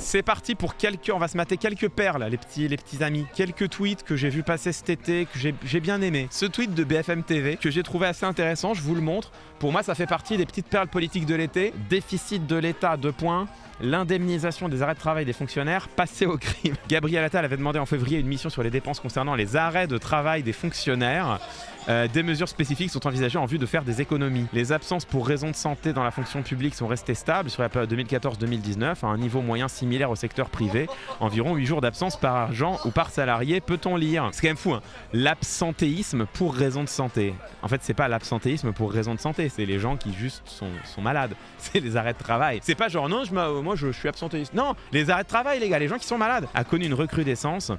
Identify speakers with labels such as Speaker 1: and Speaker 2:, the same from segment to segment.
Speaker 1: C'est parti pour on va se mater quelques perles, les petits amis. Quelques tweets que j'ai vu passer cet été, que j'ai bien aimé. Ce tweet de BFM TV, que j'ai trouvé assez intéressant, je vous le montre. Pour moi, ça fait partie des petites perles politiques de l'été. Déficit de l'État, 2 points. L'indemnisation des arrêts de travail des fonctionnaires, passé au crime. Gabriel Attal avait demandé en février une mission sur les dépenses concernant les arrêts de travail des fonctionnaires. Des mesures spécifiques sont envisagées en vue de faire des économies. Les absences pour raisons de santé dans la fonction publique sont restées stables sur la période 2014-2019 à un niveau moyen similaire au secteur privé. Environ 8 jours d'absence par agent ou par salarié, peut-on lire. C'est quand même fou, hein. L'absentéisme pour raison de santé. En fait, c'est pas l'absentéisme pour raison de santé, c'est les gens qui juste sont malades. C'est les arrêts de travail. C'est pas genre non, moi je suis absentéiste. Non, les arrêts de travail, les gars, les gens qui sont malades. A connu une recrudescence.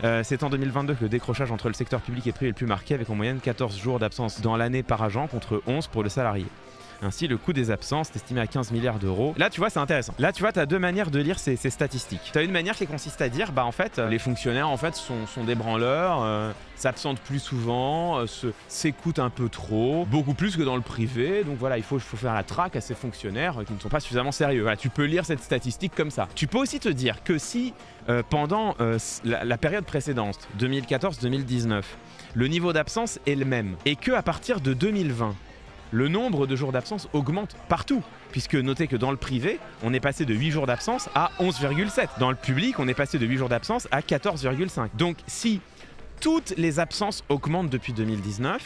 Speaker 1: C'est en 2022 que le décrochage entre le secteur public et privé est le plus marqué, avec en moyenne 14 jours d'absence dans l'année par agent contre 11 pour le salarié. Ainsi, le coût des absences est estimé à 15 milliards d'euros. Là, tu vois, c'est intéressant. Là, tu vois, tu as 2 manières de lire ces statistiques. Tu as une manière qui consiste à dire, bah en fait, les fonctionnaires en fait sont des branleurs, s'absentent plus souvent, s'écoutent un peu trop, beaucoup plus que dans le privé. Donc voilà, il faut faire la traque à ces fonctionnaires qui ne sont pas suffisamment sérieux. Voilà, tu peux lire cette statistique comme ça. Tu peux aussi te dire que si pendant la période précédente, 2014-2019, le niveau d'absence est le même et que à partir de 2020, le nombre de jours d'absence augmente partout, puisque notez que dans le privé, on est passé de 8 jours d'absence à 11,7. Dans le public, on est passé de 8 jours d'absence à 14,5. Donc si toutes les absences augmentent depuis 2019,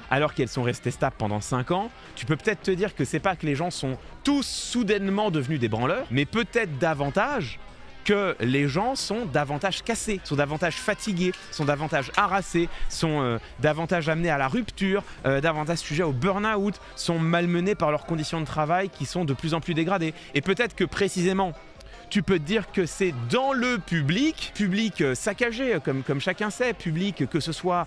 Speaker 1: alors qu'elles sont restées stables pendant 5 ans, tu peux peut-être te dire que c'est pas que les gens sont tous soudainement devenus des branleurs, mais peut-être davantage que les gens sont davantage cassés, sont davantage fatigués, sont davantage harassés, sont davantage amenés à la rupture, davantage sujets au burn-out, sont malmenés par leurs conditions de travail qui sont de plus en plus dégradées. Et peut-être que précisément, tu peux te dire que c'est dans le public saccagé, comme chacun sait, public que ce soit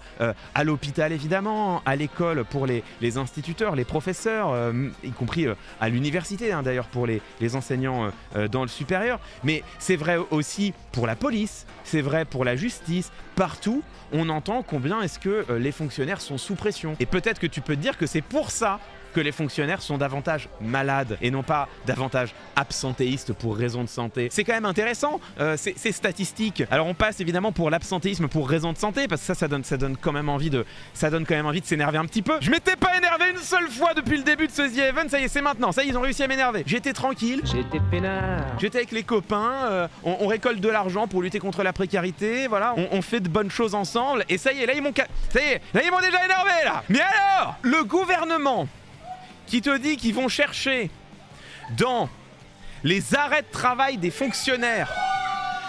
Speaker 1: à l'hôpital évidemment, à l'école pour les instituteurs, les professeurs, y compris à l'université hein, d'ailleurs pour les enseignants dans le supérieur, mais c'est vrai aussi pour la police, c'est vrai pour la justice, partout on entend combien est-ce que les fonctionnaires sont sous pression. Et peut-être que tu peux te dire que c'est pour ça que les fonctionnaires sont davantage malades et non pas davantage absentéistes pour raison de santé. C'est quand même intéressant ces statistiques. Alors on passe évidemment pour l'absentéisme pour raison de santé parce que ça donne quand même envie de s'énerver un petit peu. Je m'étais pas énervé une seule fois depuis le début de ce The Event, ça y est, c'est maintenant. Ça y est, ils ont réussi à m'énerver. J'étais tranquille.
Speaker 2: J'étais peinard.
Speaker 1: J'étais avec les copains, on récolte de l'argent pour lutter contre la précarité, voilà, on fait de bonnes choses ensemble et ça y est, là ils m'ont déjà énervé là. Mais alors, le gouvernement qui te dit qu'ils vont chercher dans les arrêts de travail des fonctionnaires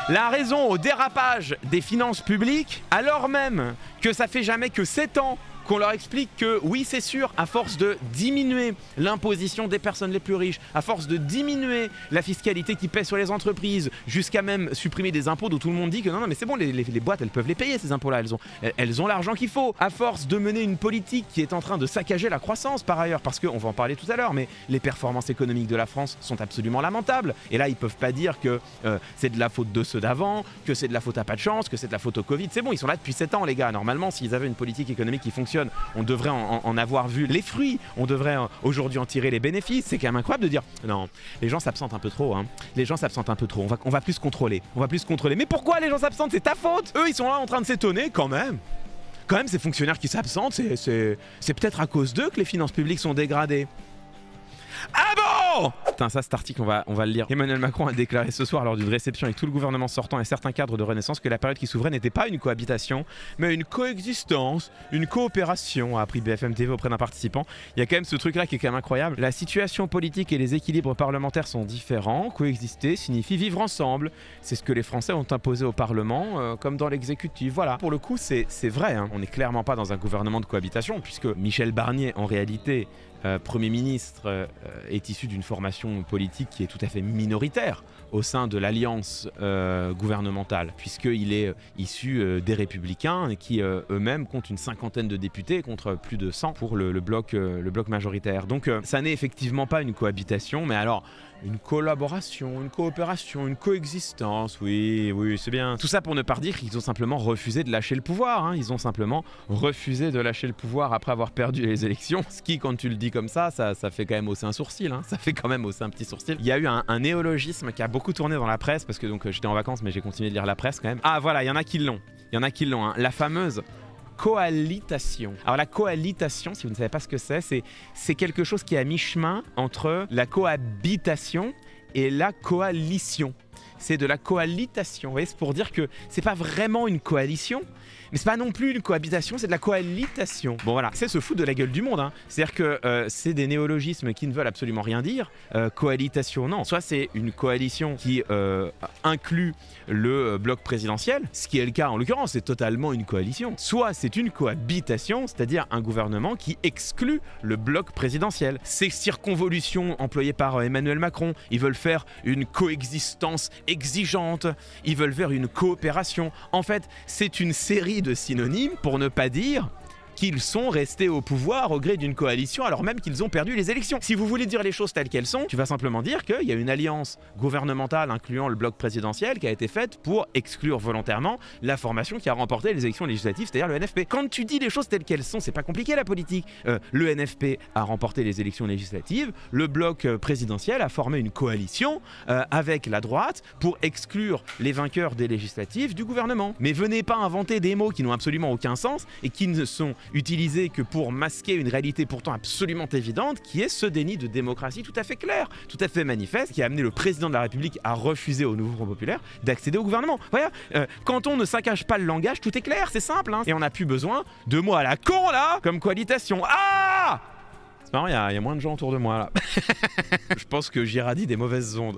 Speaker 1: la raison au dérapage des finances publiques, alors même que ça fait jamais que 7 ans qu'on leur explique que oui c'est sûr, à force de diminuer l'imposition des personnes les plus riches, à force de diminuer la fiscalité qui pèse sur les entreprises, jusqu'à même supprimer des impôts dont tout le monde dit que non mais c'est bon, les boîtes elles peuvent les payer ces impôts là, elles ont l'argent qu'il faut, à force de mener une politique qui est en train de saccager la croissance par ailleurs, parce qu'on va en parler tout à l'heure, mais les performances économiques de la France sont absolument lamentables, et là ils peuvent pas dire que c'est de la faute de ceux d'avant, que c'est de la faute à pas de chance, que c'est de la faute au Covid, c'est bon, ils sont là depuis 7 ans les gars, normalement s'ils avaient une politique économique qui fonctionne, on devrait en avoir vu les fruits, on devrait aujourd'hui en tirer les bénéfices. C'est quand même incroyable de dire non, les gens s'absentent un peu trop, hein. Les gens s'absentent un peu trop, on va plus contrôler, mais pourquoi les gens s'absentent? C'est ta faute. Eux ils sont là en train de s'étonner quand même ces fonctionnaires qui s'absentent, c'est peut-être à cause d'eux que les finances publiques sont dégradées. Ah bon? Putain, ça, cet article, on va le lire. Emmanuel Macron a déclaré ce soir lors d'une réception avec tout le gouvernement sortant et certains cadres de Renaissance que la période qui s'ouvrait n'était pas une cohabitation, mais une coexistence, une coopération, a appris BFM TV auprès d'un participant. Il y a quand même ce truc-là qui est quand même incroyable. La situation politique et les équilibres parlementaires sont différents. Coexister signifie vivre ensemble. C'est ce que les Français ont imposé au Parlement, comme dans l'exécutif. Voilà. Pour le coup, c'est vrai. Hein. On n'est clairement pas dans un gouvernement de cohabitation, puisque Michel Barnier, en réalité, Premier ministre, est issu d'une formation politique qui est tout à fait minoritaire au sein de l'alliance gouvernementale, puisqu'il est issu des Républicains qui eux-mêmes comptent une 50aine de députés contre plus de 100 pour le bloc majoritaire. Donc ça n'est effectivement pas une cohabitation, mais alors une collaboration, une coopération, une coexistence, oui, oui, c'est bien. Tout ça pour ne pas dire qu'ils ont simplement refusé de lâcher le pouvoir, hein. Ils ont simplement refusé de lâcher le pouvoir après avoir perdu les élections, ce qui, quand tu le dis comme ça fait quand même hausser un sourcil, hein. Ça fait quand même hausser un petit sourcil. Il y a eu un néologisme qui a beaucoup tourné dans la presse, parce que donc j'étais en vacances mais j'ai continué de lire la presse quand même. Ah voilà, il y en a qui l'ont, hein. La fameuse coalitation. Alors la coalitation, si vous ne savez pas ce que c'est quelque chose qui est à mi-chemin entre la cohabitation et la coalition. C'est de la coalitation, vous voyez, c'est pour dire que c'est pas vraiment une coalition, mais c'est pas non plus une cohabitation, c'est de la coalitation. Bon voilà, c'est se foutre de la gueule du monde, hein. C'est-à-dire que c'est des néologismes qui ne veulent absolument rien dire. Coalitation, non. Soit c'est une coalition qui inclut le bloc présidentiel, ce qui est le cas en l'occurrence, c'est totalement une coalition. Soit c'est une cohabitation, c'est-à-dire un gouvernement qui exclut le bloc présidentiel. Ces circonvolutions employées par Emmanuel Macron, ils veulent faire une coexistence exigeante, ils veulent faire une coopération. En fait, c'est une série de synonymes pour ne pas dire qu'ils sont restés au pouvoir au gré d'une coalition alors même qu'ils ont perdu les élections. Si vous voulez dire les choses telles qu'elles sont, tu vas simplement dire qu'il y a une alliance gouvernementale incluant le bloc présidentiel qui a été faite pour exclure volontairement la formation qui a remporté les élections législatives, c'est-à-dire le NFP. Quand tu dis les choses telles qu'elles sont, c'est pas compliqué la politique. Le NFP a remporté les élections législatives, le bloc présidentiel a formé une coalition avec la droite pour exclure les vainqueurs des législatives du gouvernement. Mais venez pas inventer des mots qui n'ont absolument aucun sens et qui ne sont utilisé que pour masquer une réalité pourtant absolument évidente, qui est ce déni de démocratie tout à fait clair, tout à fait manifeste, qui a amené le président de la République à refuser au nouveau Front Populaire d'accéder au gouvernement. Voilà, quand on ne saccage pas le langage, tout est clair, c'est simple, hein. Et on n'a plus besoin de mots à la con là, comme coalitation. Ah! C'est marrant, il y a moins de gens autour de moi là. Je pense que j'irradie des mauvaises ondes.